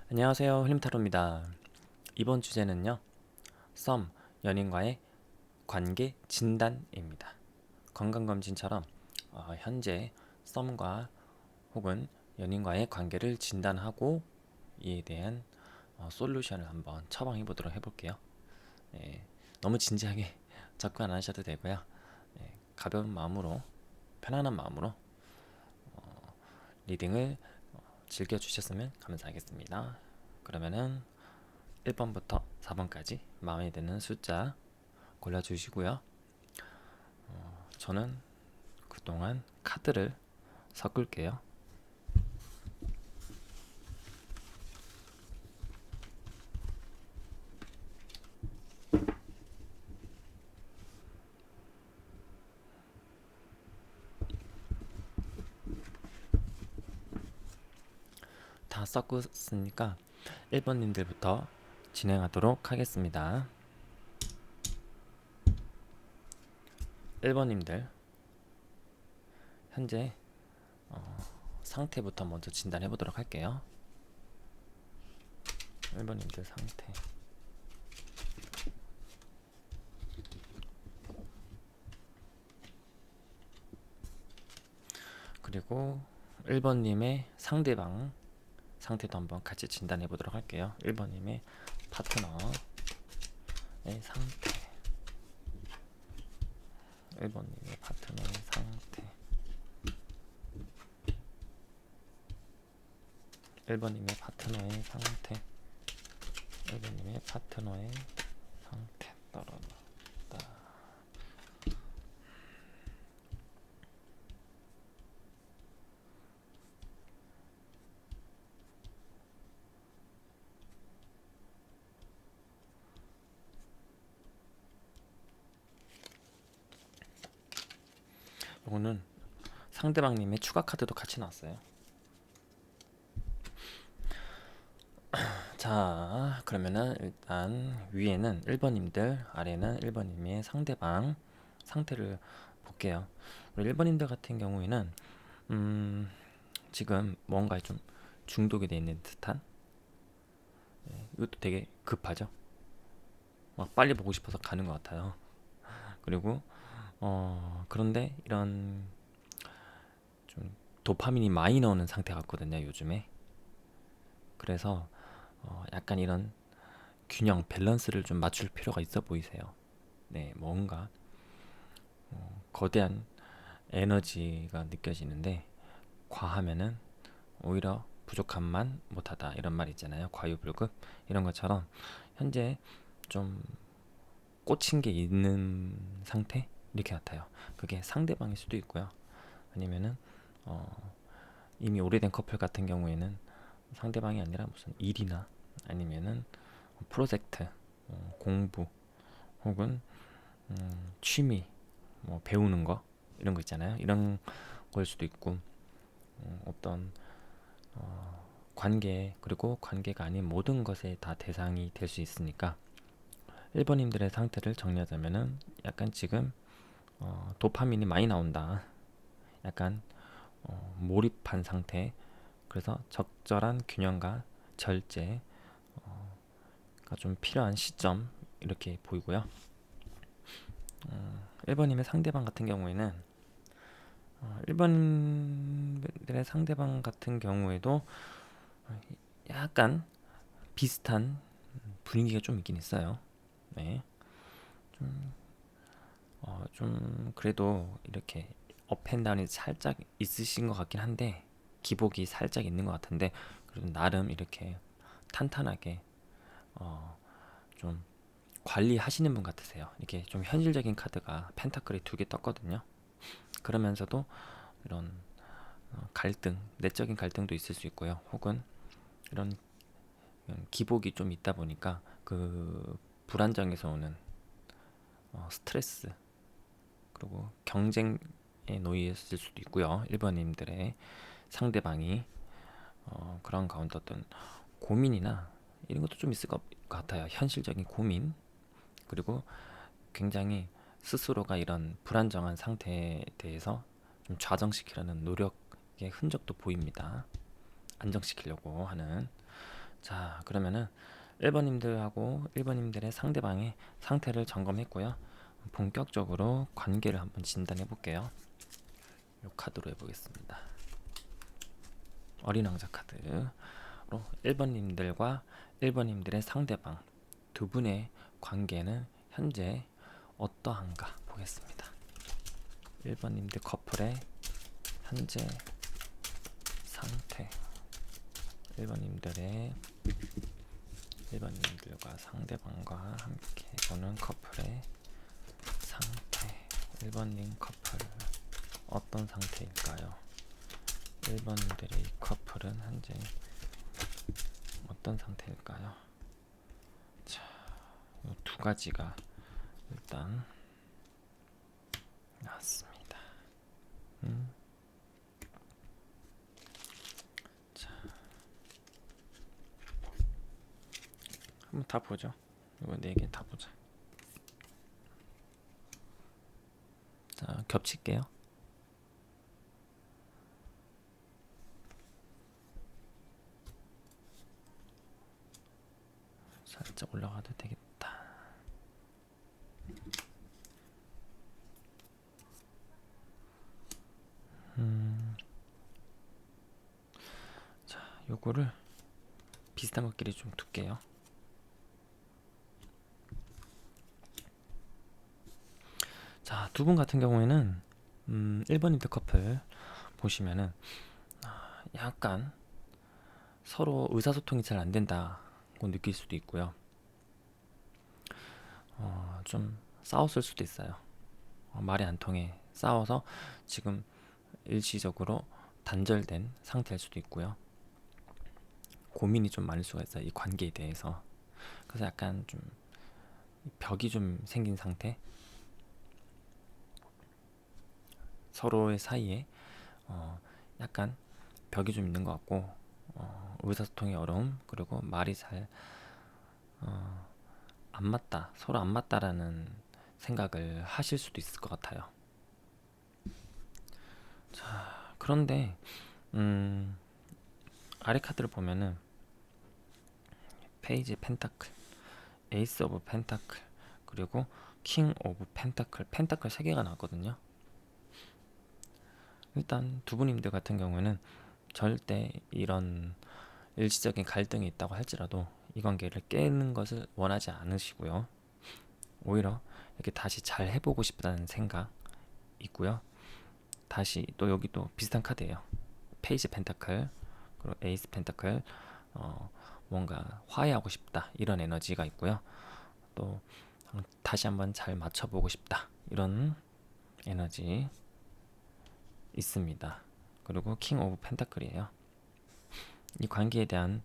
안녕하세요, 흘림타로입니다. 이번 주제는요, 썸, 연인과의 관계 진단입니다. 건강검진처럼 현재 썸과 혹은 연인과의 관계를 진단하고 이에 대한 솔루션을 한번 처방해 보도록 해볼게요. 예, 너무 진지하게 접근 안 하셔도 되고요. 가벼운 마음으로, 편안한 마음으로 리딩을 즐겨주셨으면 감사하겠습니다. 그러면은 1번부터 4번까지 마음에 드는 숫자 골라주시고요. 저는 그동안 카드를 섞을게요. 다 섞었으니까 1번님들부터 진행하도록 하겠습니다. 1번님들 현재 상태부터 먼저 진단해 보도록 할게요. 1번님들 상태. 그리고 1번님의 상대방 상태도 한번 같이 진단해 보도록 할게요. 1번님의 파트너의 상태, 1번님의 파트너의 상태, 1번님의 파트너의 상태, 1번님의 파트너의 상태 떨어졌다. 이거는 상대방님의 추가 카드도 같이 나왔어요. 자, 그러면은 일단 위에는 1번님들, 아래는 1번님의 상대방 상태를 볼게요. 우리 1번님들 같은 경우에는 지금 뭔가에 좀 중독이 돼 있는 듯한, 이것도 되게 급하죠. 막 빨리 보고 싶어서 가는 것 같아요. 그리고 그런데 이런 좀 도파민이 많이 나오는 상태 같거든요, 요즘에. 그래서 약간 이런 균형, 밸런스를 좀 맞출 필요가 있어 보이세요. 네, 뭔가 거대한 에너지가 느껴지는데 과하면은 오히려 부족함만 못하다 이런 말 있잖아요. 과유불급 이런 것처럼 현재 좀 꽂힌 게 있는 상태 이렇게 같아요. 그게 상대방일 수도 있고요. 아니면은 이미 오래된 커플 같은 경우에는 상대방이 아니라 무슨 일이나 아니면은 프로젝트, 공부 혹은 취미, 뭐 배우는 거 이런 거 있잖아요. 이런 걸 수도 있고 어떤 관계 그리고 관계가 아닌 모든 것에 다 대상이 될 수 있으니까 1번님들의 상태를 정리하자면은 약간 지금 도파민이 많이 나온다. 약간 몰입한 상태. 그래서 적절한 균형과 절제가 좀 필요한 시점 이렇게 보이고요. 1번님의 상대방 같은 경우에는 1번들의 상대방 같은 경우에도 약간 비슷한 분위기가 좀 있긴 있어요. 네. 좀 그래도 이렇게 업앤다운이 살짝 있으신 것 같긴 한데 기복이 살짝 있는 것 같은데 그래도 나름 이렇게 탄탄하게 좀 관리하시는 분 같으세요. 이렇게 좀 현실적인 카드가 펜타클이 2개 떴거든요. 그러면서도 이런 갈등, 내적인 갈등도 있을 수 있고요. 혹은 이런 기복이 좀 있다 보니까 그 불안정에서 오는 스트레스 그리고 경쟁에 놓였을 수도 있고요. 1번님들의 상대방이 그런 가운데 어떤 고민이나 이런 것도 좀 있을 것 같아요. 현실적인 고민 그리고 굉장히 스스로가 이런 불안정한 상태에 대해서 좀 좌정시키려는 노력의 흔적도 보입니다. 안정시키려고 하는 자, 그러면은 1번님들하고 1번님들의 상대방의 상태를 점검했고요. 본격적으로 관계를 한번 진단해 볼게요. 이 카드로 해보겠습니다. 어린 왕자 카드로 1번님들과 1번님들의 상대방 두 분의 관계는 현재 어떠한가 보겠습니다. 1번님들 커플의 현재 상태, 1번님들과 상대방과 함께 보는 커플의 상태. 1번님 커플 어떤 상태일까요? 1번님들의 이 커플은 현재 어떤 상태일까요? 자, 이 두 가지가 일단 나왔습니다. 자, 한번 다 보죠. 이거 4개 다 보자. 자, 겹칠게요. 살짝 올라가도 되겠다. 자, 요거를 비슷한 것끼리 좀 둘게요. 자, 두 분 같은 경우에는 1번님들 커플 보시면은 약간 서로 의사소통이 잘 안 된다고 느낄 수도 있고요. 좀 싸웠을 수도 있어요. 말이 안 통해 싸워서 지금 일시적으로 단절된 상태일 수도 있고요. 고민이 좀 많을 수가 있어요. 이 관계에 대해서. 그래서 약간 좀 벽이 좀 생긴 상태. 서로의 사이에 약간 벽이 좀 있는 것 같고 의사소통의 어려움, 그리고 말이 잘 안 맞다, 서로 안 맞다라는 생각을 하실 수도 있을 것 같아요. 자, 그런데 아래 카드를 보면은 페이지 펜타클, 에이스 오브 펜타클, 그리고 킹 오브 펜타클, 펜타클 3개가 나왔거든요. 일단 두 분님들 같은 경우에는 절대 이런 일시적인 갈등이 있다고 할지라도 이 관계를 깨는 것을 원하지 않으시고요. 오히려 이렇게 다시 잘 해보고 싶다는 생각 있고요. 다시 또 여기 또 비슷한 카드예요. 페이지 펜타클, 그리고 에이스 펜타클, 뭔가 화해하고 싶다 이런 에너지가 있고요. 또 다시 한번 잘 맞춰보고 싶다 이런 에너지 있습니다. 그리고 킹 오브 펜타클이에요. 이 관계에 대한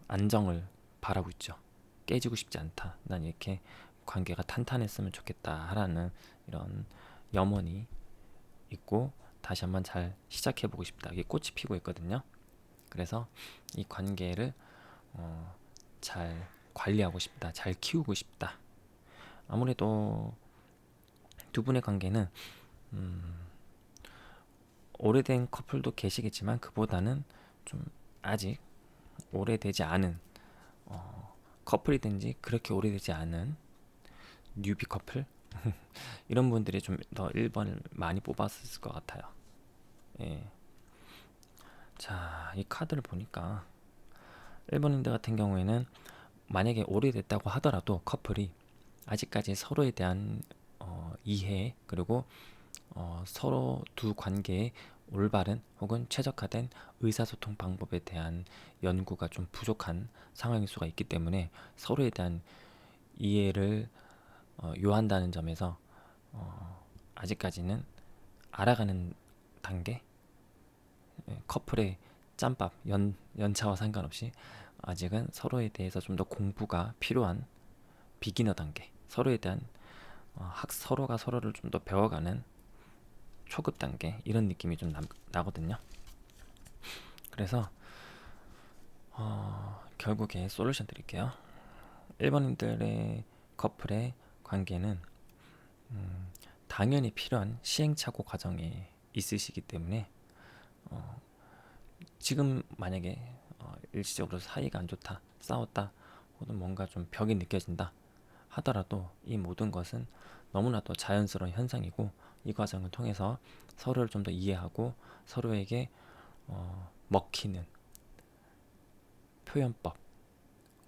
안정을 바라고 있죠. 깨지고 싶지 않다. 난 이렇게 관계가 탄탄했으면 좋겠다라는 이런 염원이 있고 다시 한번 잘 시작해보고 싶다. 이게 꽃이 피고 있거든요. 그래서 이 관계를 잘 관리하고 싶다. 잘 키우고 싶다. 아무래도 두 분의 관계는 오래된 커플도 계시겠지만 그보다는 좀 아직 오래되지 않은 커플이 된지 그렇게 오래되지 않은 뉴비 커플 이런 분들이 좀 더 1번을 많이 뽑았을 것 같아요. 예. 자, 이 카드를 보니까 1번인들 같은 경우에는 만약에 오래됐다고 하더라도 커플이 아직까지 서로에 대한 이해, 그리고 서로 두 관계의 올바른 혹은 최적화된 의사소통 방법에 대한 연구가 좀 부족한 상황일 수가 있기 때문에 서로에 대한 이해를 요한다는 점에서 아직까지는 알아가는 단계, 커플의 짬밥, 연차와 상관없이 아직은 서로에 대해서 좀 더 공부가 필요한 비기너 단계, 서로에 대한 서로가 서로를 좀 더 배워가는 초급 단계, 이런 느낌이 좀 나거든요. 그래서 결국에 솔루션 드릴게요. 1번님들의 커플의 관계는 당연히 필요한 시행착오 과정에 있으시기 때문에 지금 만약에 일시적으로 사이가 안 좋다, 싸웠다, 혹은 뭔가 좀 벽이 느껴진다 하더라도 이 모든 것은 너무나도 자연스러운 현상이고, 이 과정을 통해서 서로를 좀 더 이해하고 서로에게 먹히는 표현법,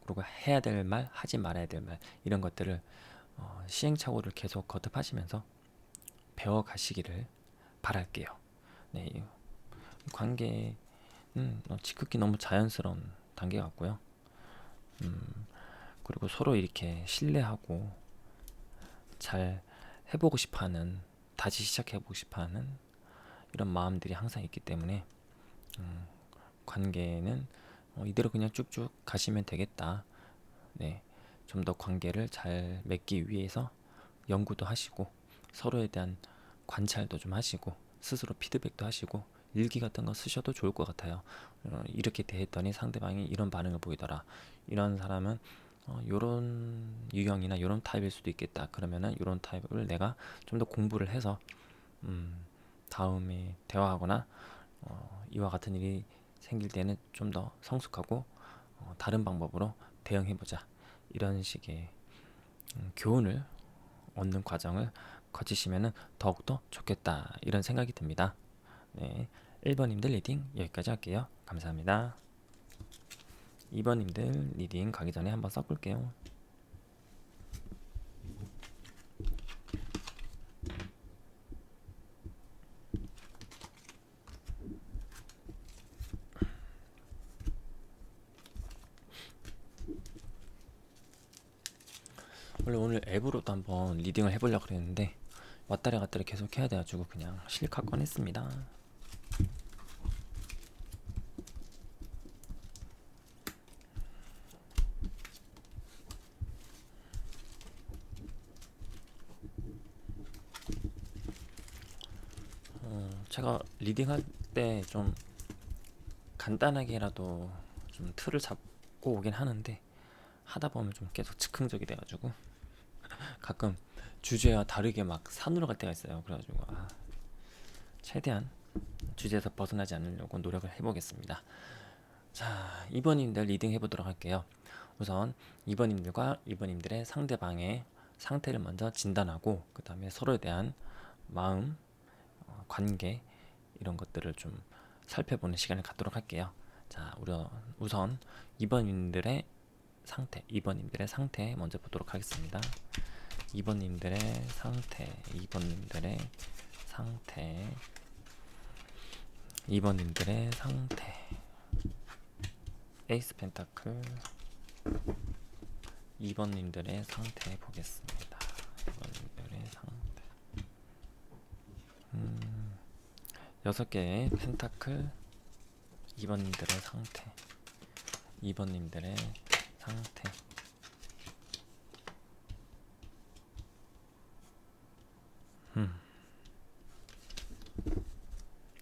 그리고 해야 될 말, 하지 말아야 될 말, 이런 것들을 시행착오를 계속 거듭하시면서 배워가시기를 바랄게요. 네, 이 관계는 지극히 너무 자연스러운 단계 같고요. 그리고 서로 이렇게 신뢰하고 잘 해보고 싶어하는, 다시 시작해보고 싶어하는 이런 마음들이 항상 있기 때문에 관계는 이대로 그냥 쭉쭉 가시면 되겠다. 네, 좀 더 관계를 잘 맺기 위해서 연구도 하시고 서로에 대한 관찰도 좀 하시고 스스로 피드백도 하시고 일기 같은 거 쓰셔도 좋을 것 같아요. 이렇게 대했더니 상대방이 이런 반응을 보이더라. 이런 사람은 요런 유형이나 요런 타입일 수도 있겠다. 그러면은 요런 타입을 내가 좀 더 공부를 해서 다음에 대화하거나 이와 같은 일이 생길 때는 좀 더 성숙하고 다른 방법으로 대응해보자. 이런 식의 교훈을 얻는 과정을 거치시면 더욱더 좋겠다, 이런 생각이 듭니다. 네, 1번님들 리딩 여기까지 할게요. 감사합니다. 2번님들 리딩 가기 전에 한번 섞을게요. 원래 오늘 앱으로도 한번 리딩을 해보려고 그랬는데 왔다리 갔다리 계속 해야 돼가지고 그냥 실컷 꺼냈습니다. 제가 리딩할 때 좀 간단하게라도 좀 틀을 잡고 오긴 하는데 하다 보면 좀 계속 즉흥적이 돼가지고 가끔 주제와 다르게 막 산으로 갈 때가 있어요. 그래가지고 최대한 주제에서 벗어나지 않으려고 노력을 해보겠습니다. 자, 2번님들 리딩 해보도록 할게요. 우선 2번님들과 2번님들의 상대방의 상태를 먼저 진단하고 그 다음에 서로에 대한 마음, 관계, 이런 것들을 좀 살펴보는 시간을 갖도록 할게요. 자, 우선 2번님들의 상태, 2번님들의 상태 먼저 보도록 하겠습니다. 2번님들의 상태, 2번님들의 상태, 2번님들의 상태. 에이스 펜타클. 2번님들의 상태 보겠습니다. 2번님들의 상태. 6개의 펜타클. 2번님들의 상태. 2번님들의 상태.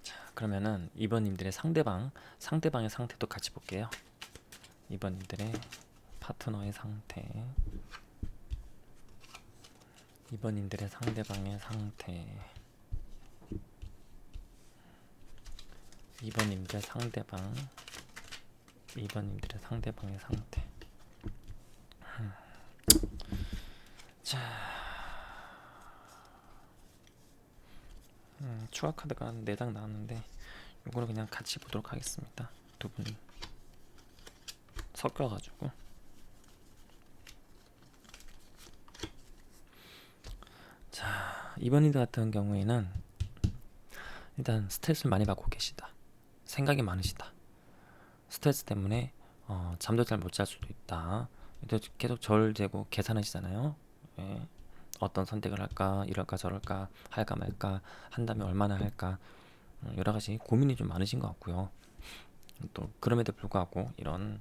자, 그러면은 2번님들의 상대방의 상태도 같이 볼게요. 2번님들의 파트너의 상태, 2번님들의 상대방의 상태, 2번님들의 상대방, 2번님들의 상대방의 상태. 자, 추가 카드가 4장 나왔는데 이거를 그냥 같이 보도록 하겠습니다. 두 분 섞여가지고. 자, 2번님들 같은 경우에는 일단 스트레스를 많이 받고 계시다. 생각이 많으시다. 스트레스 때문에 잠도 잘 못 잘 수도 있다. 계속 절 재고 계산하시잖아요. 예. 어떤 선택을 할까, 이럴까 저럴까, 할까 말까, 한다면 얼마나 할까, 여러 가지 고민이 좀 많으신 것 같고요. 또 그럼에도 불구하고 이런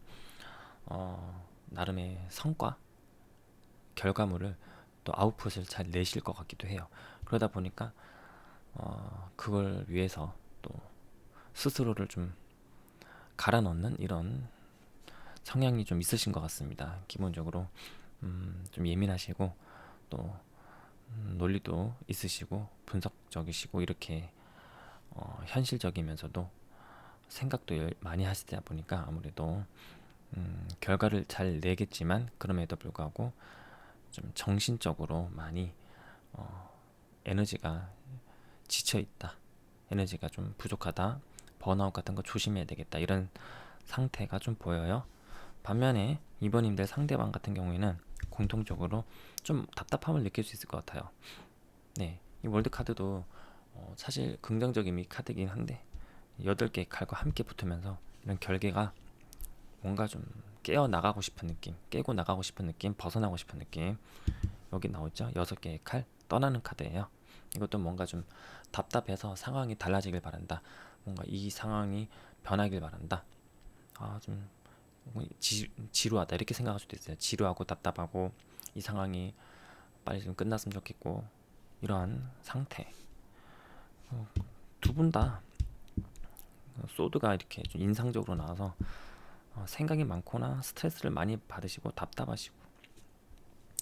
나름의 성과, 결과물을 또 아웃풋을 잘 내실 것 같기도 해요. 그러다 보니까 그걸 위해서 또 스스로를 좀 갈아 넣는 이런 성향이 좀 있으신 것 같습니다. 기본적으로 좀 예민하시고 또 논리도 있으시고 분석적이시고 이렇게 현실적이면서도 생각도 많이 하시다 보니까 아무래도 결과를 잘 내겠지만 그럼에도 불구하고 좀 정신적으로 많이 에너지가 지쳐 있다, 에너지가 좀 부족하다, 번아웃 같은 거 조심해야 되겠다, 이런 상태가 좀 보여요. 반면에 2번님들 상대방 같은 경우에는 공통적으로 좀 답답함을 느낄 수 있을 것 같아요. 네, 이 월드카드도 사실 긍정적인 이 카드긴 한데 8개의 칼과 함께 붙으면서 이런 결계가 뭔가 좀 깨어 나가고 싶은 느낌, 깨고 나가고 싶은 느낌, 벗어나고 싶은 느낌. 여기 나오죠? 6개의 칼, 떠나는 카드예요. 이것도 뭔가 좀 답답해서 상황이 달라지길 바란다, 뭔가 이 상황이 변하길 바란다, 좀 지루하다 이렇게 생각할 수도 있어요. 지루하고 답답하고 이 상황이 빨리 좀 끝났으면 좋겠고, 이러한 상태. 두 분 다 소드가 이렇게 좀 인상적으로 나와서 생각이 많거나 스트레스를 많이 받으시고 답답하시고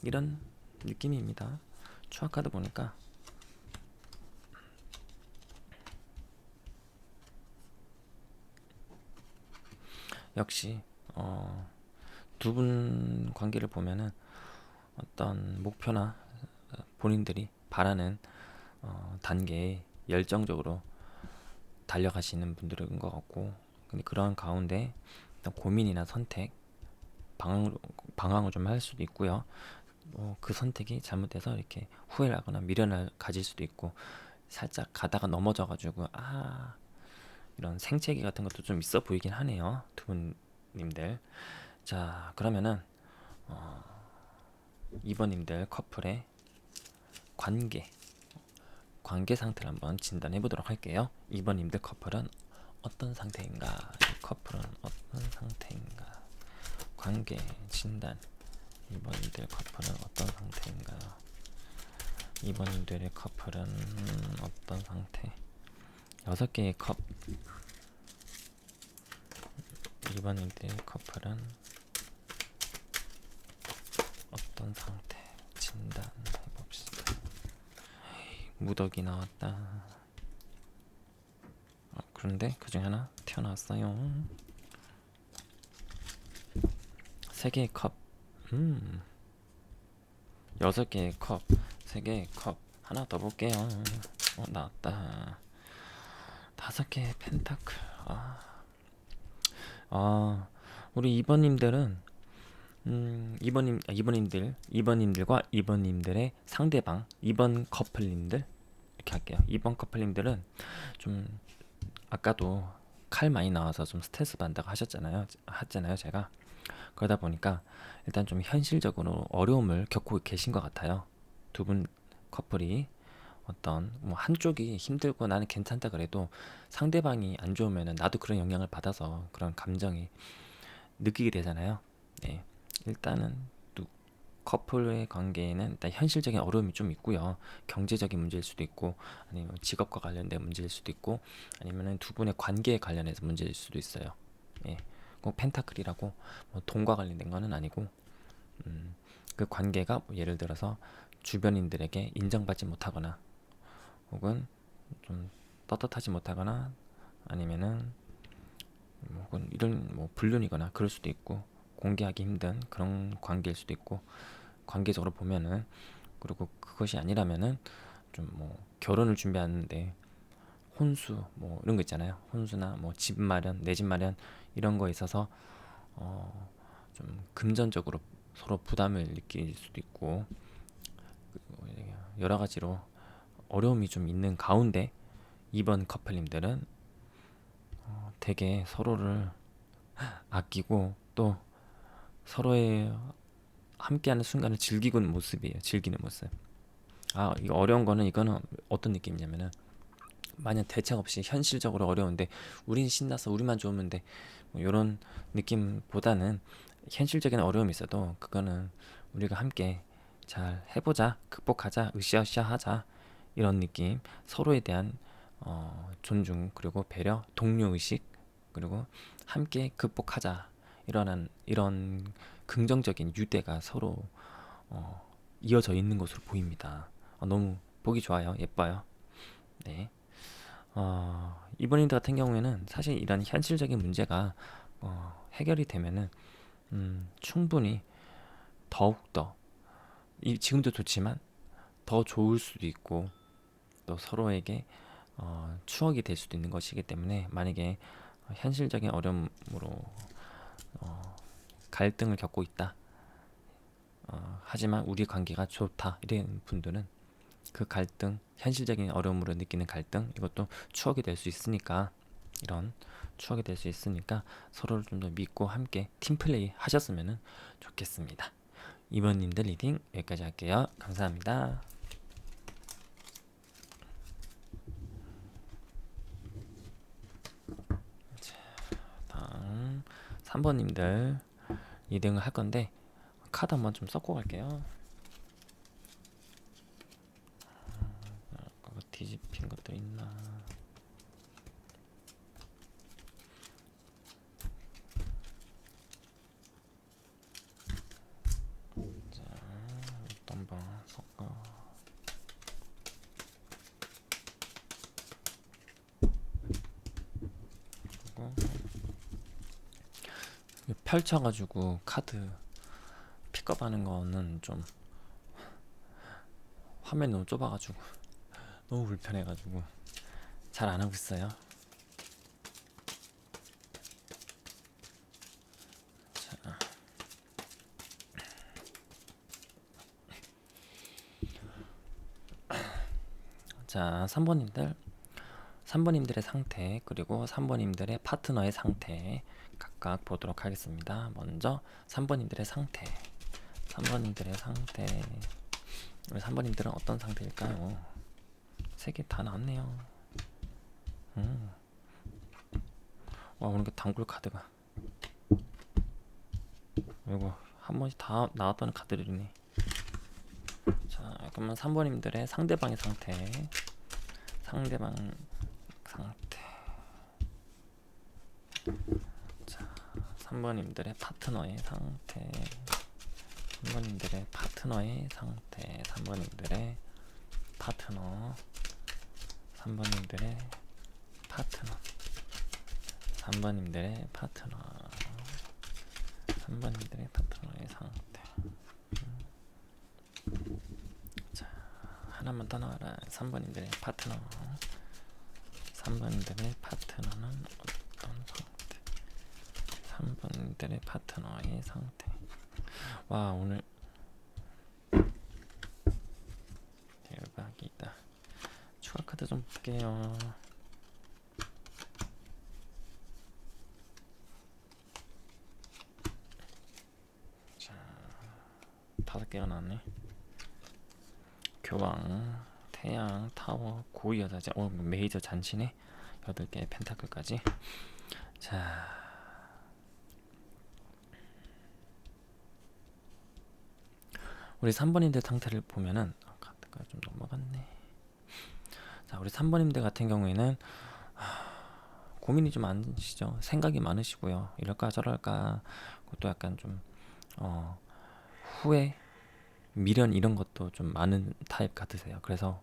이런 느낌입니다. 추억 카드 보니까 역시 두 분 관계를 보면은 어떤 목표나 본인들이 바라는 단계에 열정적으로 달려가시는 분들인 것 같고, 근데 그러한 가운데 어떤 고민이나 선택, 방황을 좀 할 수도 있고요. 그 선택이 잘못돼서 이렇게 후회를 하거나 미련을 가질 수도 있고, 살짝 가다가 넘어져가지고 이런 생채기 같은 것도 좀 있어 보이긴 하네요, 두 분님들. 자, 그러면은 2번님들 커플의 관계 관계 상태를 한번 진단해 보도록 할게요. 2번님들 커플은 어떤 상태인가? 이 커플은 어떤 상태인가? 관계 진단. 2번님들 커플은 어떤 상태인가? 2번님들의 커플은 어떤 상태? 6개의 컵. 2번님들의 커플은 어떤 상태? 진단해봅시다. 무더기 나왔다. 그런데 그중 하나 튀어나왔어요. 3개의 컵. 6개의 컵, 3개의 컵. 하나 더 볼게요. 나왔다. 5개의 펜타클. 우리 2번님들은 2번님들과 2번님들의 상대방 2번 커플님들 이렇게 할게요. 2번 커플님들은 좀 아까도 칼 많이 나와서 좀 스트레스 받는다고 하잖아요 제가. 그러다 보니까 일단 좀 현실적으로 어려움을 겪고 계신 것 같아요. 두 분 커플이 어떤 뭐 한쪽이 힘들고 나는 괜찮다 그래도 상대방이 안 좋으면은 나도 그런 영향을 받아서 그런 감정이 느끼게 되잖아요. 네, 일단은 또 커플의 관계에는 일단 현실적인 어려움이 좀 있고요. 경제적인 문제일 수도 있고, 아니면 직업과 관련된 문제일 수도 있고, 아니면은 두 분의 관계에 관련해서 문제일 수도 있어요. 예, 꼭 펜타클이라고 뭐 돈과 관련된 거는 아니고, 그 관계가 뭐 예를 들어서 주변인들에게 인정받지 못하거나, 혹은 좀 떳떳하지 못하거나, 아니면은 혹은 이런 뭐 불륜이거나 그럴 수도 있고, 공개하기 힘든 그런 관계일 수도 있고, 관계적으로 보면은. 그리고 그것이 아니라면은 좀 뭐 결혼을 준비하는데 혼수 뭐 이런 거 있잖아요. 혼수나 뭐 집 마련, 내 집 마련 이런 거에 있어서 좀 금전적으로 서로 부담을 느낄 수도 있고, 여러 가지로 어려움이 좀 있는 가운데 2번 커플님들은 되게 서로를 아끼고 또 서로의 함께하는 순간을 즐기는 모습이에요. 즐기는 모습. 이거 어려운 거는, 이거는 어떤 느낌이냐면은, 만약 대책 없이 현실적으로 어려운데 우린 신나서 우리만 좋으면 돼, 뭐 이런 느낌보다는 현실적인 어려움이 있어도 그거는 우리가 함께 잘 해보자, 극복하자, 으쌰으쌰 하자, 이런 느낌. 서로에 대한 존중, 그리고 배려, 동료의식, 그리고 함께 극복하자, 이런 긍정적인 유대가 서로 이어져 있는 것으로 보입니다. 너무 보기 좋아요. 예뻐요. 네. 이번인드 같은 경우에는 사실 이런 현실적인 문제가 해결이 되면은 충분히 더욱더 지금도 좋지만 더 좋을 수도 있고 또 서로에게 추억이 될 수도 있는 것이기 때문에 만약에 현실적인 어려움으로 갈등을 겪고 있다. 하지만 우리 관계가 좋다. 이런 분들은 그 갈등, 현실적인 어려움으로 느끼는 갈등, 이것도 추억이 될 수 있으니까 이런 추억이 될 수 있으니까 서로를 좀 더 믿고 함께 팀플레이 하셨으면 좋겠습니다. 이번님들 리딩 여기까지 할게요. 감사합니다. 다음 3번님들 리딩을 할 건데 카드 한번 좀 섞고 갈게요. 뒤집힌 것도 있나? 자, 어떤 번 섞어. 펼쳐가지고 카드 픽업하는 거는 좀 화면이 너무 좁아가지고 너무 불편해가지고 잘 안 하고 있어요. 자, 3번님들의 상태 그리고 3번님들의 파트너의 상태 각각 보도록 하겠습니다. 먼저 3번님들의 상태. 3번님들의 상태. 우리 3번님들은 어떤 상태일까요? 3개 다 나왔네요. 와, 오늘 그 단골 카드가. 이거 한 번씩 다 나왔던 카드들이네. 자, 그러면 3번님들의 상대방의 상태. 상대방 상태. 자, 3번님들의 파트너의 상태. 3번님들의 파트너의 상태. 3번님들의 파트너. 3번님들의 파트너. 3번님들의 파트너. 3번님들의 파트너의 상태. 자, 하나만 더 나와라. 3번님들의 파트너. 3번님들의 파트너는 어떤 상태? 3번님들의 파트너의 상태. 와, 오늘 대박이다. 추가 카드 좀 볼게요. 자, 5개가 나왔네. 교황, 태양, 타워, 고위 여자제. 메이저 잔치네. 8개의 펜타클까지. 자, 우리 3번님들 상태를 보면은 카드가 좀 넘어갔네. 자, 우리 3번님들 같은 경우에는 고민이 좀 많으시죠. 생각이 많으시고요. 이럴까 저럴까. 그것도 약간 좀 후회, 미련 이런 것도 좀 많은 타입 같으세요. 그래서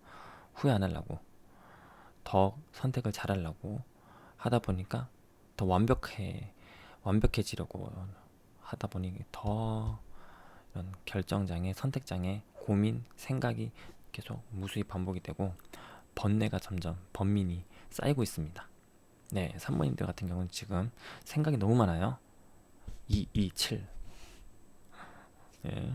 후회 안 하려고 더 선택을 잘 하려고 하다 보니까 더 완벽해지려고 하다 보니 더 이런 결정장애, 선택장애, 고민, 생각이 계속 무수히 반복이 되고 번뇌가 점점 번민이 쌓이고 있습니다. 네, 3번님들 같은 경우는 지금 생각이 너무 많아요. 227. 예.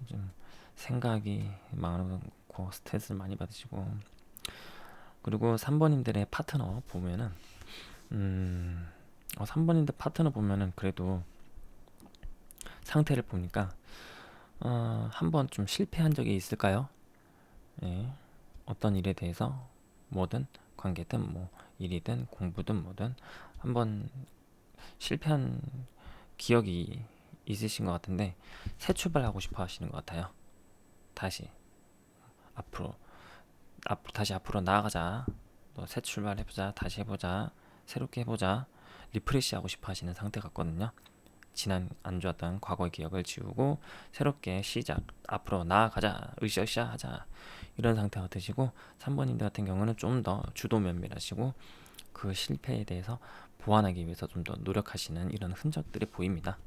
좀 생각이 많고 스트레스를 많이 받으시고, 그리고 3번님들의 파트너 보면은 3번님들 파트너 보면은 그래도 상태를 보니까 한번 좀 실패한 적이 있을까요? 예. 어떤 일에 대해서 뭐든 관계든 뭐 일이든 공부든 뭐든 한번 실패한 기억이 있으신 것 같은데 새 출발하고 싶어 하시는 것 같아요. 다시 앞으로 다시 앞으로 나아가자. 새 출발해보자. 다시 해보자. 새롭게 해보자. 리프레시 하고 싶어 하시는 상태 같거든요. 지난 안 좋았던 과거의 기억을 지우고 새롭게 시작, 앞으로 나아가자, 으쌰으쌰 하자, 이런 상태가 되시고, 3번님들 같은 경우는 좀 더 주도 면밀하시고 그 실패에 대해서 보완하기 위해서 좀 더 노력하시는 이런 흔적들이 보입니다.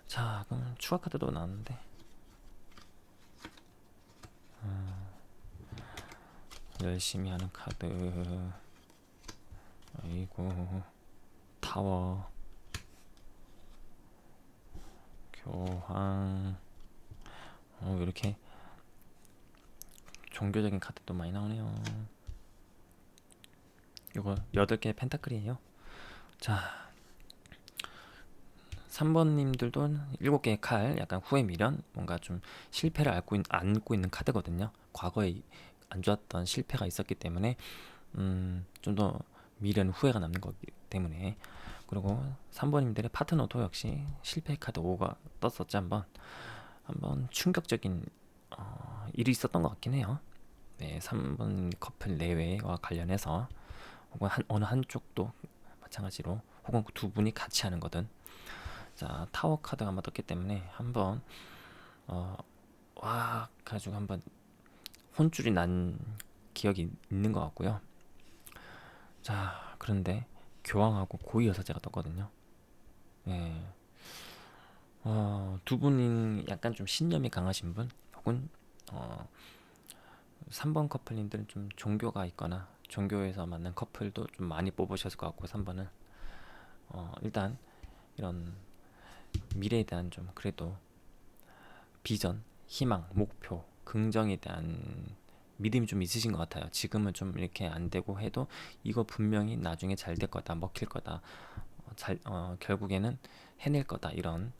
자, 그럼 추가 카드도 나왔는데, 열심히 하는 카드, 아이고, 타워, 교황, 이렇게 종교적인 카드도 많이 나오네요. 이거 8개 펜타클이에요. 자, 3번님들도 7개의 칼, 약간 후회 미련, 뭔가 좀 실패를 안고 있는 카드거든요. 과거에 안 좋았던 실패가 있었기 때문에 좀 더 미련, 후회가 남는 거기 때문에. 그리고 3번님들의 파트너도 역시 실패 카드 5가 떴었죠. 한번 충격적인 일이 있었던 것 같긴 해요. 네, 3번 커플 내외와 관련해서, 혹은 어느 한쪽도 마찬가지로, 혹은 두 분이 같이 하는 거든. 자, 타워 카드가 한번 떴기 때문에 한번 와 가지고 한번 혼쭐이 난 기억이 있는 것 같고요. 자, 그런데 교황하고 고위 여사제가 떴거든요. 예. 두 분이 약간 좀 신념이 강하신 분, 혹은 3번 커플님들은 좀 종교가 있거나 종교에서 만난 커플도 좀 많이 뽑으셨을 것 같고, 3번은 일단 이런 미래에 대한 좀 그래도 비전, 희망, 목표, 긍정에 대한 믿음이 좀 있으신 것 같아요. 지금은 좀 이렇게 안 되고 해도 이거 분명히 나중에 잘 될 거다, 먹힐 거다, 결국에는 해낼 거다, 이런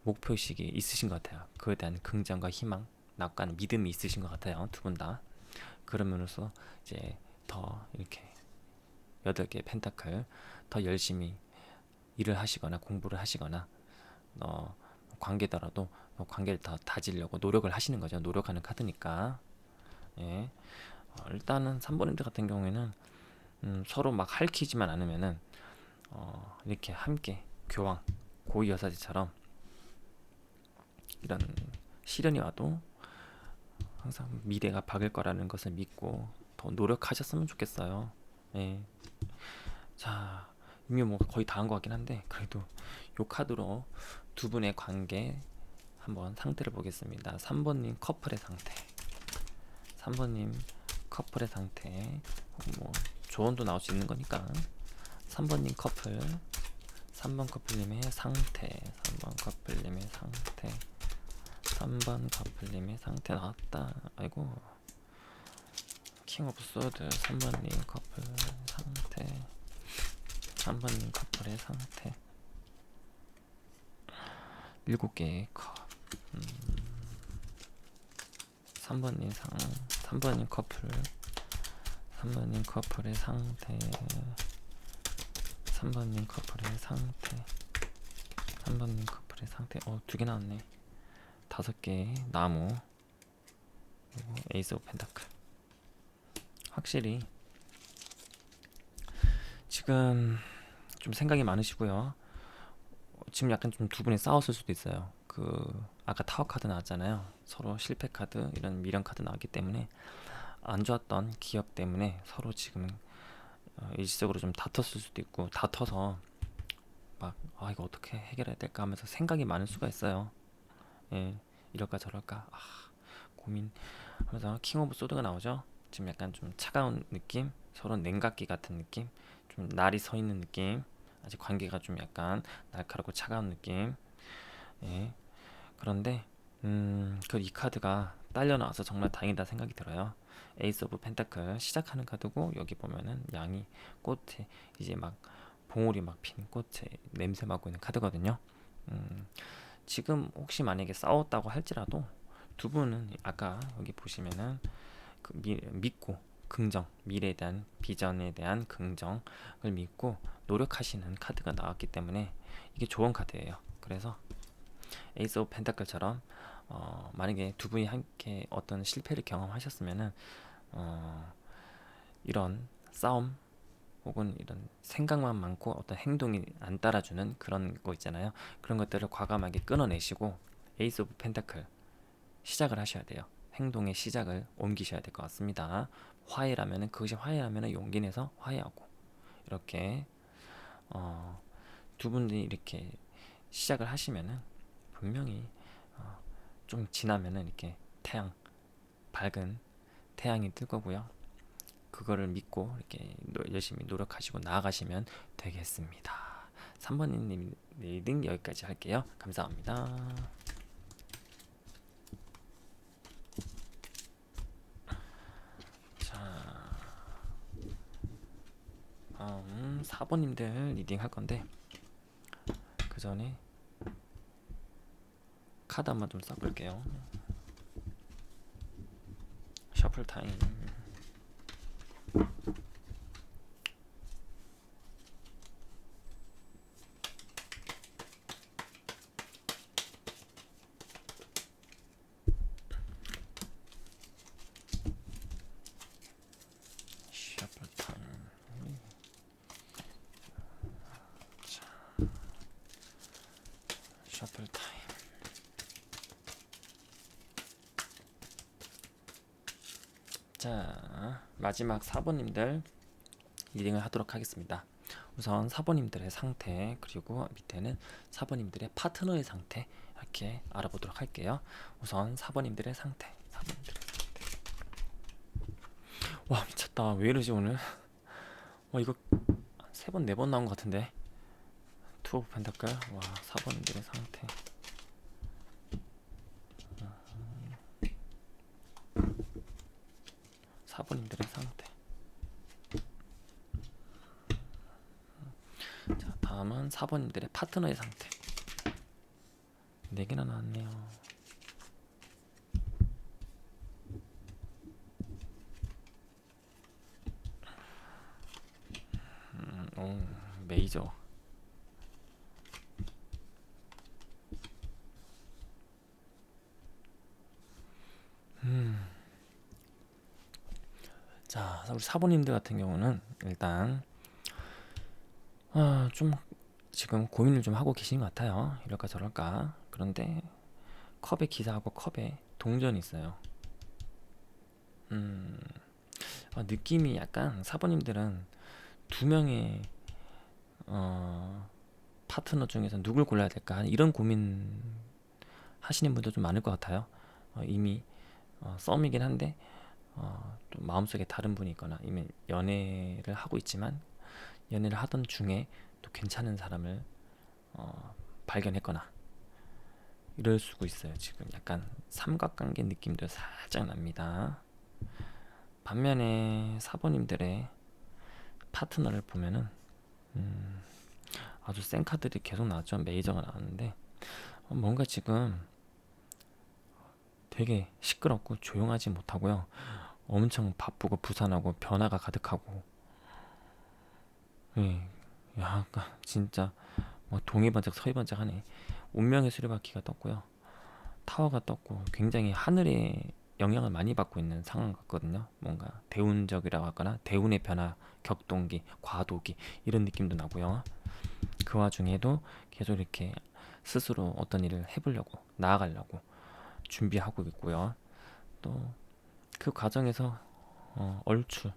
목표의식이 있으신 것 같아요. 그에 대한 긍정과 희망, 낙관, 믿음이 있으신 것 같아요. 두 분 다. 그러면서 이제 더 이렇게 8개 펜타클, 더 열심히 일을 하시거나 공부를 하시거나, 관계더라도 관계를 더 다지려고 노력을 하시는 거죠. 노력하는 카드니까. 예. 일단은 3번님들 같은 경우에는 서로 막 핥히지만 않으면은 이렇게 함께 교황, 고위 여사제처럼 이런 시련이 와도 항상 미래가 밝을 거라는 것을 믿고 더 노력하셨으면 좋겠어요. 예. 자, 이미 뭐 거의 다 한 것 같긴 한데, 그래도 요 카드로 두 분의 관계 한번 상태를 보겠습니다. 3번님 커플의 상태, 3번님 커플의 상태, 뭐 조언도 나올 수 있는 거니까. 3번님 커플, 3번 커플님의 상태, 3번 커플님의 상태, 3번 커플님의 상태 나왔다. 아이고, 킹 오브 소드, 3번님 커플 상태, 3번님 커플의 상태, 7개의 컵, 3번님 3번님 커플, 3번님 커플의 상태, 3번님 커플의 상태, 3번님 커플의 상태. 2개 나왔네. 5개 나무, 그리고 에이스 오브 펜타클. 확실히 지금 좀 생각이 많으시고요. 지금 약간 좀 두 분이 싸웠을 수도 있어요. 아까 타워 카드 나왔잖아요. 서로 실패 카드, 이런 미련 카드 나왔기 때문에 안 좋았던 기억 때문에 서로 지금 일시적으로 좀 다퉜을 수도 있고, 다퉈서 막 이거 어떻게 해결해야 될까 하면서 생각이 많을 수가 있어요. 예, 이럴까 저럴까 고민하면서 킹 오브 소드가 나오죠. 지금 약간 좀 차가운 느낌, 서로 냉각기 같은 느낌, 좀 날이 서 있는 느낌, 아직 관계가 좀 약간 날카롭고 차가운 느낌. 예. 그런데 이 카드가 딸려 나와서 정말 다행이다 생각이 들어요. 에이스 오브 펜타클 시작하는 카드고, 여기 보면은 양이 꽃에 이제 막 봉우리 막 핀 꽃에 냄새 맡고 있는 카드거든요. 지금 혹시 만약에 싸웠다고 할지라도 두 분은 아까 여기 보시면은 믿고 긍정, 미래에 대한 비전에 대한 긍정을 믿고 노력하시는 카드가 나왔기 때문에 이게 좋은 카드예요. 그래서 에이스 오브 펜타클처럼 만약에 두 분이 함께 어떤 실패를 경험하셨으면은 이런 싸움, 혹은 이런 생각만 많고 어떤 행동이 안 따라주는 그런 거 있잖아요. 그런 것들을 과감하게 끊어내시고 에이스 오브 펜타클 시작을 하셔야 돼요. 행동의 시작을 옮기셔야 될 것 같습니다. 화해라면은 그것이 화해라면은 용기 내서 화해하고 이렇게 어, 두 분이 이렇게 시작을 하시면은 분명히 어, 좀 지나면은 이렇게 태양 밝은 태양이 뜰 거고요. 그거를 믿고 이렇게 열심히 노력하시고 나아가시면 되겠습니다. 3번님 리딩 여기까지 할게요. 감사합니다. 자, 4번님들 리딩 할 건데 그 전에 카드 한번 좀 써볼게요. 셔플 타임. 셔플 타임. 자, 셔플 타임. 자, 마지막 4번님들 리딩을 하도록 하겠습니다. 우선 4번님들의 상태 그리고 밑에는 4번님들의 파트너의 상태 이렇게 알아보도록 할게요. 우선 4번님들의 상태. 4번님들의 와 미쳤다. 왜 이러지 오늘? 이거 3번 4번 나온 것 같은데. 투 오브 펜타클. 와 4번님들의 상태. 4번님들의 상태. 자 다음은 4번님들의 파트너의 상태. 4개나 나왔네요. 오, 메이저. 자, 우리 사부님들 같은 경우는 일단 좀 지금 고민을 좀 하고 계신 것 같아요. 이럴까 저럴까. 그런데 컵의 기사하고 컵의 동전이 있어요. 느낌이 약간 사부님들은 두 명의 파트너 중에서 누굴 골라야 될까 이런 고민 하시는 분도 좀 많을 것 같아요. 이미 썸이긴 한데 또 마음속에 다른 분이 있거나 이미 연애를 하고 있지만 연애를 하던 중에 또 괜찮은 사람을 발견했거나 이럴 수도 있어요. 지금 약간 삼각관계 느낌도 살짝 납니다. 반면에 사모님들의 파트너를 보면은 아주 센 카드들이 계속 나왔죠. 메이저가 나왔는데 뭔가 지금 되게 시끄럽고 조용하지 못하고요. 엄청 바쁘고 부산하고 변화가 가득하고 예, 약간 진짜 뭐 동해반짝 서해반짝하네. 운명의 수레바퀴가 떴고요. 타워가 떴고 굉장히 하늘의 영향을 많이 받고 있는 상황 같거든요. 뭔가 대운적이라고 하거나 대운의 변화, 격동기, 과도기 이런 느낌도 나고요. 그 와중에도 계속 이렇게 스스로 어떤 일을 해보려고 나아가려고 준비하고 있고요. 또 그 과정에서 얼추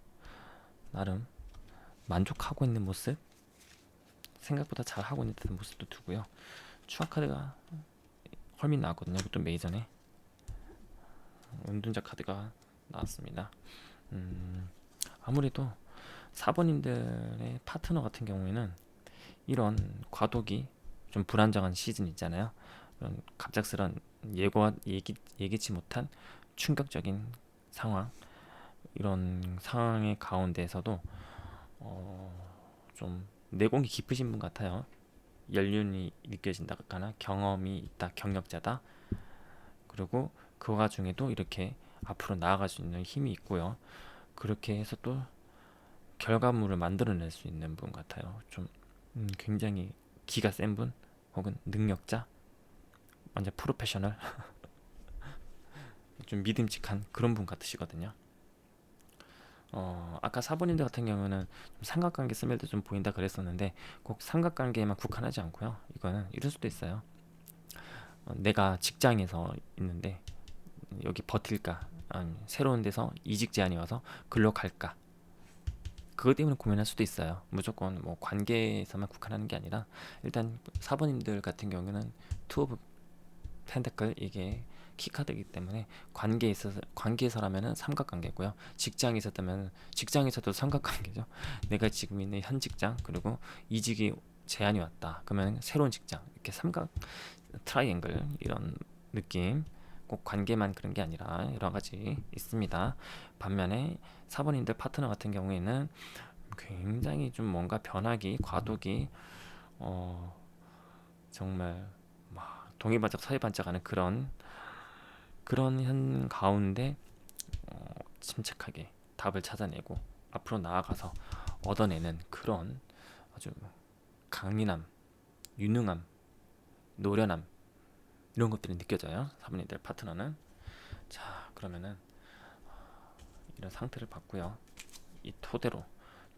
나름 만족하고 있는 모습, 생각보다 잘 하고 있는 듯한 모습도 두고요. 추가 카드가 헐민 나왔거든요. 그것도 메이저네. 은둔자 카드가 나왔습니다. 아무래도 사번님들의 파트너 같은 경우에는 이런 과도기 좀 불안정한 시즌 있잖아요. 그런 갑작스런 예기치 못한 충격적인 상황 이런 상황의 가운데에서도 좀 내공이 깊으신 분 같아요. 연륜이 느껴진다거나 경험이 있다, 경력자다. 그리고 그 와중에도 이렇게 앞으로 나아갈 수 있는 힘이 있고요. 그렇게 해서 또 결과물을 만들어낼 수 있는 분 같아요. 좀 굉장히 기가 센 분, 혹은 능력자, 완전 프로페셔널, 좀 믿음직한 그런 분 같으시거든요. 아까 사본인들 같은 경우는 좀 삼각관계 스멜도 좀 보인다 그랬었는데 꼭 삼각관계에만 국한하지 않고요. 이거는 이럴 수도 있어요. 내가 직장에서 있는데 여기 버틸까? 아니, 새로운 데서 이직 제안이 와서 글로 갈까? 그것 때문에 고민할 수도 있어요. 무조건 뭐 관계에서만 국한하는 게 아니라 일단 사부님들 같은 경우는 투 오브 펜타클 이게 키카드이기 때문에 관계에서라면은 삼각관계고요. 직장에 있었다면 직장에서도 삼각관계죠. 내가 지금 있는 현 직장 그리고 이직이 제안이 왔다. 그러면 새로운 직장 이렇게 삼각 트라이앵글 이런 느낌. 꼭 관계만 그런 게 아니라 여러 가지 있습니다. 반면에 사번인들 파트너 같은 경우에는 굉장히 좀 뭔가 변하기 과도기 어 정말 막 동의반짝 서의반짝하는 그런 현 가운데 침착하게 답을 찾아내고 앞으로 나아가서 얻어내는 그런 아주 강인함, 유능함, 노련함 이런 것들이 느껴져요. 사모님들 파트너는. 자, 그러면은 이런 상태를 봤고요. 이 토대로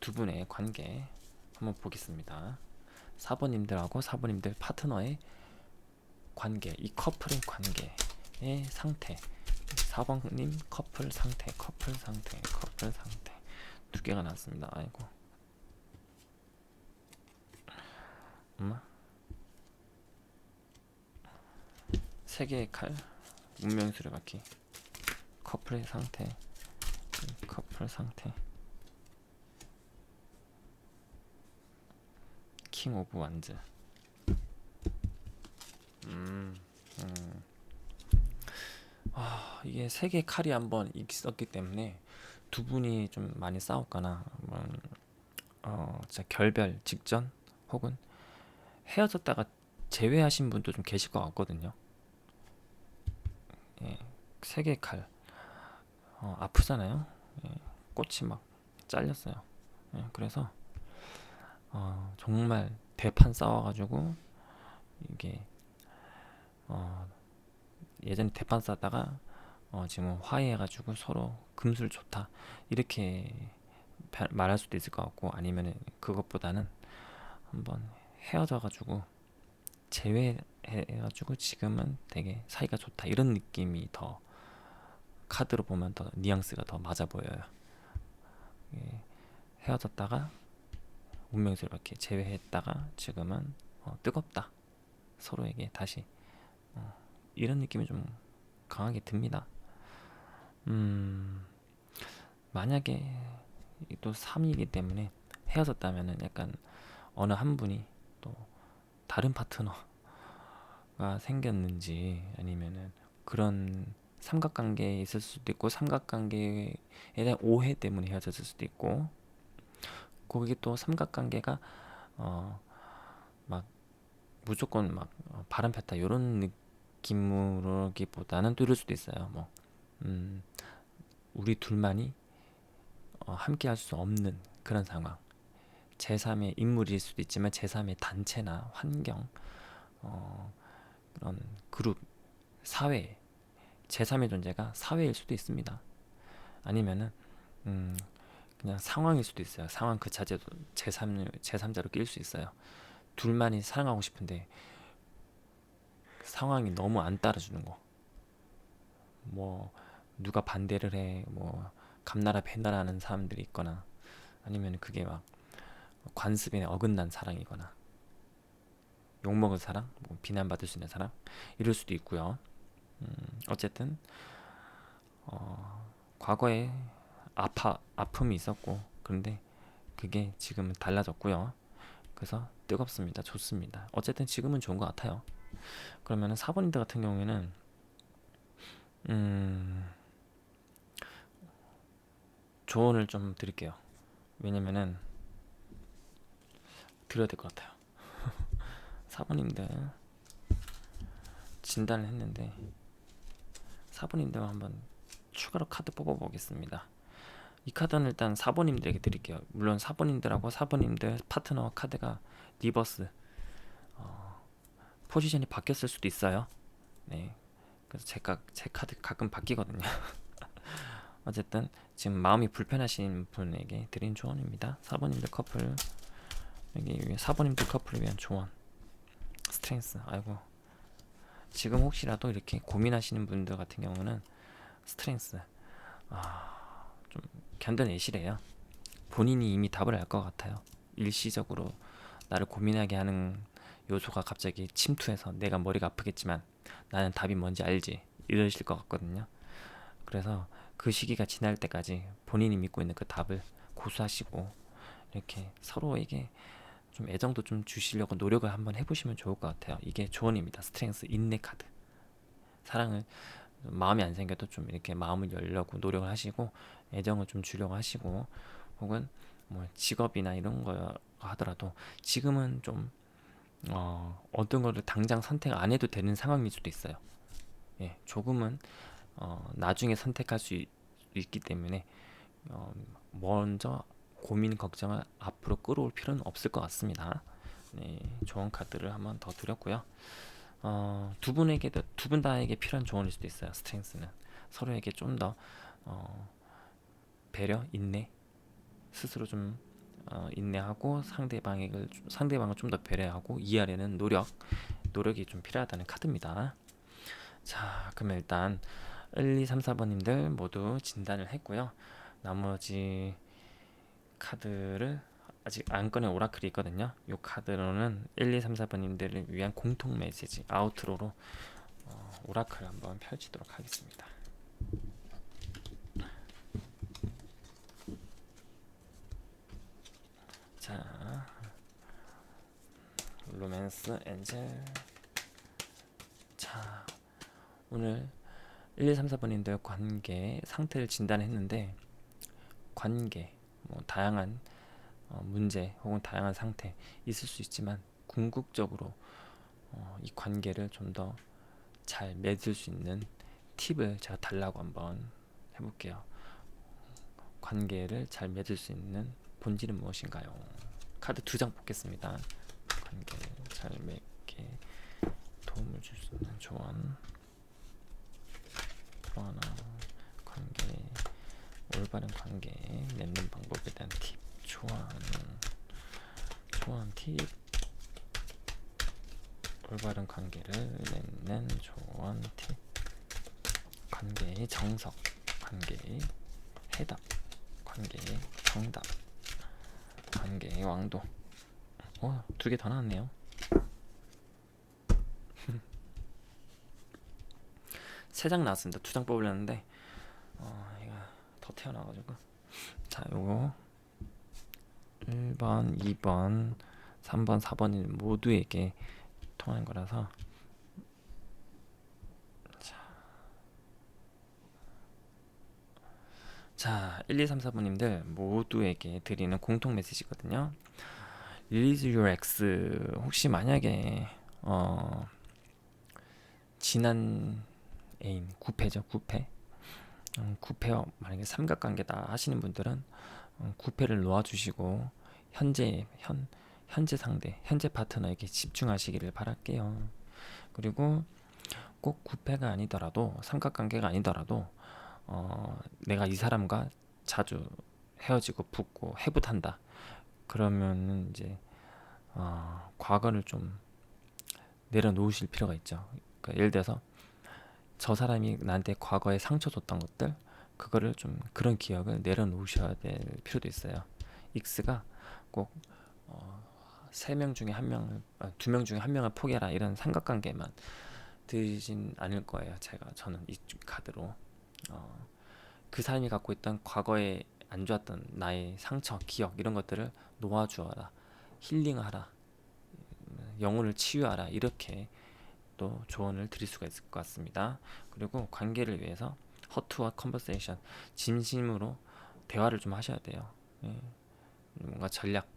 두 분의 관계 한번 보겠습니다. 사모님들하고 사모님들 파트너의 관계, 이 커플의 관계의 상태. 4번님 커플 상태, 커플 상태, 커플 상태 두 개가 나왔습니다. 아이고, 엄마. 세 개의 칼, 운명 수레바퀴, 커플의 상태, 커플 상태, 킹 오브 완즈. 이게 세 개의 칼이 한번 있었기 때문에 두 분이 좀 많이 싸웠거나 진짜 결별 직전 혹은 헤어졌다가 재회하신 분도 좀 계실 것 같거든요. 예, 세 개의 칼 아프잖아요. 예, 꽃이 막 잘렸어요. 예, 그래서 정말 대판 싸워가지고 이게 예전에 대판 싸다가 지금 화해해가지고 서로 금술 좋다 이렇게 말할 수도 있을 것 같고 아니면은 그것보다는 한번 헤어져가지고 재회해가지고 지금은 되게 사이가 좋다 이런 느낌이 더 카드로 보면 더 뉘앙스가 더 맞아 보여요. 예, 헤어졌다가 운명스럽게 이렇게 재회했다가 지금은 뜨겁다 서로에게 다시 이런 느낌이 좀 강하게 듭니다. 만약에 또 3이기 때문에 헤어졌다면은 약간 어느 한 분이 또 다른 파트너가 생겼는지 아니면은 그런 삼각관계에 있을 수도 있고 삼각관계에 대한 오해 때문에 헤어졌을 수도 있고 거기 또 삼각관계가 막 무조건 막 바람 폈다 이런 느낌으로기보다는 또 이럴 수도 있어요. 뭐 우리 둘만이 함께 할 수 없는 그런 상황. 제3의 인물일 수도 있지만 제3의 단체나 환경, 그런 그룹, 사회, 제3의 존재가 사회일 수도 있습니다. 아니면은 그냥 상황일 수도 있어요. 상황 그 자체도 제3자로 끼일 수 있어요. 둘만이 사랑하고 싶은데 상황이 너무 안 따라주는 거. 뭐 누가 반대를 해, 뭐 감나라 배나라 하는 사람들이 있거나 아니면 그게 막 관습에 어긋난 사랑이거나 욕먹을 사랑, 뭐 비난받을 수 있는 사랑 이럴 수도 있고요. 어쨌든 과거에 아픔이 있었고 그런데 그게 지금은 달라졌고요. 그래서 뜨겁습니다. 좋습니다. 어쨌든 지금은 좋은 것 같아요. 그러면은 4번님들 같은 경우에는 조언을 좀 드릴게요. 왜냐면은 드려야 될 것 같아요. 4번님들 진단을 했는데 4번님들 한번 추가로 카드 뽑아보겠습니다. 이 카드는 일단 4번님들에게 드릴게요. 물론 4번님들하고 4번님들 파트너 카드가 리버스 포지션이 바뀌었을 수도 있어요. 네, 그래서 제 카드 가끔 바뀌거든요. 어쨌든 지금 마음이 불편하신 분에게 드린 조언입니다. 4번님들 커플, 여기 4번님들 커플을 위한 조언. 스트렝스. 아이고, 지금 혹시라도 이렇게 고민하시는 분들 같은 경우는 스트렝스 좀 견뎌내시래요. 본인이 이미 답을 알 것 같아요. 일시적으로 나를 고민하게 하는 요소가 갑자기 침투해서 내가 머리가 아프겠지만 나는 답이 뭔지 알지, 이러실 것 같거든요. 그래서 그 시기가 지날 때까지 본인이 믿고 있는 그 답을 고수하시고 이렇게 서로에게 좀 애정도 좀 주시려고 노력을 한번 해보시면 좋을 것 같아요. 이게 조언입니다. 스트렝스 인내 카드. 사랑을 마음이 안 생겨도 좀 이렇게 마음을 열려고 노력을 하시고 애정을 좀 주려고 하시고, 혹은 뭐 직업이나 이런 거 하더라도 지금은 좀 어떤 거를 당장 선택 안 해도 되는 상황일 수도 있어요. 예, 조금은 나중에 선택할 수 있기 때문에 먼저 고민 걱정을 앞으로 끌어올 필요는 없을 것 같습니다. 네, 좋은 카드를 한번 더 드렸고요. 두 분에게도, 두 분 다에게 필요한 조언일 수도 있어요. 스트렝스는 서로에게 좀 더 배려, 인내, 스스로 좀 인내하고 상대방을 좀 더 배려하고 이해하려는 노력이 좀 필요하다는 카드입니다. 자, 그러면 일단 1, 2, 3, 4번님들 모두 진단을 했고요. 나머지 카드를 아직 안 꺼낸 오라클이 있거든요. 이 카드로는 1, 2, 3, 4번님들을 위한 공통 메시지 아우트로로 오라클 한번 펼치도록 하겠습니다. 자, 로맨스 엔젤. 자, 오늘 1, 2, 3, 4번님들 관계 상태를 진단했는데, 관계 뭐 다양한 문제 혹은 다양한 상태 있을 수 있지만 궁극적으로 이 관계를 좀 더 잘 맺을 수 있는 팁을 제가 달라고 한번 해볼게요. 관계를 잘 맺을 수 있는 본질은 무엇인가요? 카드 2장 뽑겠습니다. 관계를 잘 맺게 도움을 줄 수 있는 조언. 또 하나, 관계, 올바른 관계 맺는 방법에 대한 팁. 조언 팁. 올바른 관계를 맺는 조언 팁. 관계의 정석, 관계의 해답, 관계의 정답, 관계의 왕도. 두 개 더 나왔네요. 세 장 나왔습니다. 2장 뽑으려는데 이거 더 태어나가지고. 자, 요거 1번, 2번, 3번, 4번 모두에게 통하는 거라서. 자, 1, 2, 3, 4번님들 모두에게 드리는 공통 메시지거든요. Release your ex. 혹시 만약에 지난 애인, 구패죠, 구패. 구패와 만약에 삼각관계다 하시는 분들은 구패를 놓아주시고 현재 상대, 현재 파트너에게 집중하시기를 바랄게요. 그리고 꼭 구패가 아니더라도, 삼각관계가 아니더라도 내가 이 사람과 자주 헤어지고 붙고 해붙한다. 그러면 이제 과거를 좀 내려놓으실 필요가 있죠. 그러니까 예를 들어서 저 사람이 나한테 과거에 상처 줬던 것들, 그거를 좀, 그런 기억을 내려놓으셔야 될 필요도 있어요. 익스가 꼭 세 명 중에 한 명을, 2명 중에 한 명을 포기해라 이런 삼각관계만 드진 않을 거예요. 저는 이 카드로 그 사람이 갖고 있던 과거에 안 좋았던 나의 상처, 기억 이런 것들을 놓아주어라, 힐링하라, 영혼을 치유하라, 이렇게 또 조언을 드릴 수가 있을 것 같습니다. 그리고 관계를 위해서 허투와 컨버세이션, 진심으로 대화를 좀 하셔야 돼요. 예, 뭔가 전략,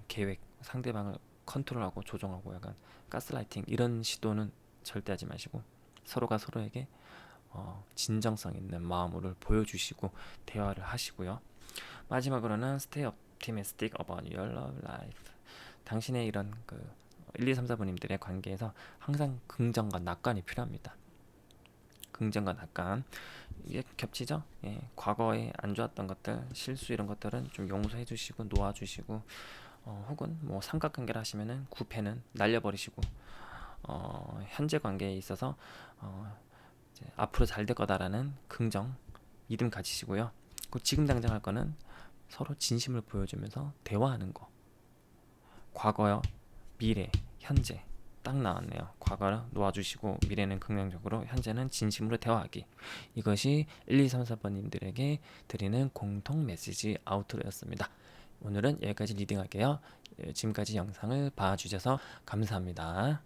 계획, 상대방을 컨트롤하고 조종하고 약간 가스라이팅 이런 시도는 절대 하지 마시고 서로가 서로에게 진정성 있는 마음으로 보여주시고 대화를 하시고요. 마지막으로는 Stay optimistic about your love life. 당신의 이런 1, 2, 3, 4번님들의 관계에서 항상 긍정과 낙관이 필요합니다. 긍정과 낙관 이게 겹치죠? 예, 과거에 안 좋았던 것들, 실수 이런 것들은 좀 용서해 주시고 놓아 주시고 혹은 뭐 삼각관계를 하시면은 구패는 날려버리시고 현재 관계에 있어서 이제 앞으로 잘 될 거다라는 긍정, 믿음 가지시고요. 그 지금 당장 할 거는 서로 진심을 보여주면서 대화하는 거. 과거요, 미래, 현재 딱 나왔네요. 과거를 놓아주시고 미래는 긍정적으로, 현재는 진심으로 대화하기. 이것이 1, 2, 3, 4번님들에게 드리는 공통 메시지 아우트로였습니다. 오늘은 여기까지 리딩할게요. 지금까지 영상을 봐주셔서 감사합니다.